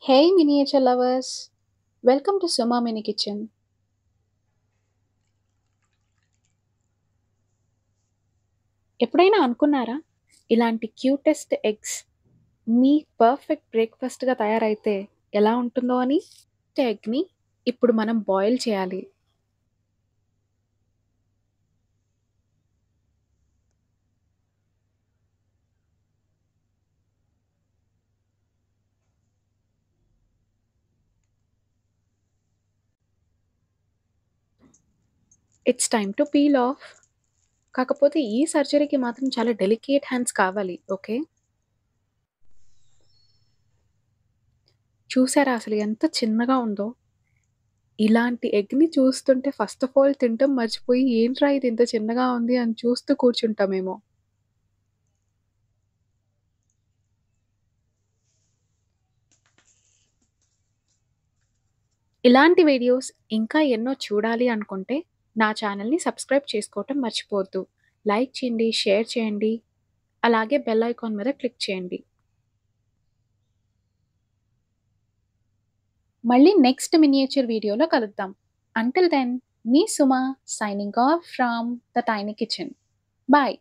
Hey miniature lovers, welcome to Suma Mini Kitchen. ఎప్పుడైనా అనుకున్నారా? ఇలాంటి క్యూటెస్ట్ ఎగ్స్ మీ perfect బ్రేక్‌ఫాస్ట్‌గా తయారైతే ఎలా ఉంటుందో అని? ఎగ్‌ని ఇప్పుడు మనం బాయిల్ చేయాలి. It's time to peel off. కాకపోతే ఈ సర్జరీకి మాత్రం చాలా డెలికేట్ హ్యాండ్స్ కావాలి. ఓకే. చూసారా అసలు ఎంత చిన్నగా ఉందో? ఇలాంటి ఎగ్‌ని చూస్తుంటే ఫస్ట్ ఆఫ్ ఆల్ తినటం మర్చిపోయి ఏంట్రా ఇది ఇంత చిన్నగా ఉంది అని చూస్తూ కూర్చుంటామేమో. ఇలాంటి వీడియోస్ ఇంకా ఎన్నో చూడాలి అనుకుంటే నా ఛానల్‌ని సబ్స్క్రైబ్ చేసుకోవటం మర్చిపోవద్దు. లైక్ చేయండి, షేర్ చేయండి. అలాగే బెల్ ఐకాన్ మీద క్లిక్ చేయండి. మళ్ళీ నెక్స్ట్ మినియేచర్ వీడియోలో కలుద్దాం. అంటిల్ దెన్ మీ Suma signing off from the tiny kitchen. Bye.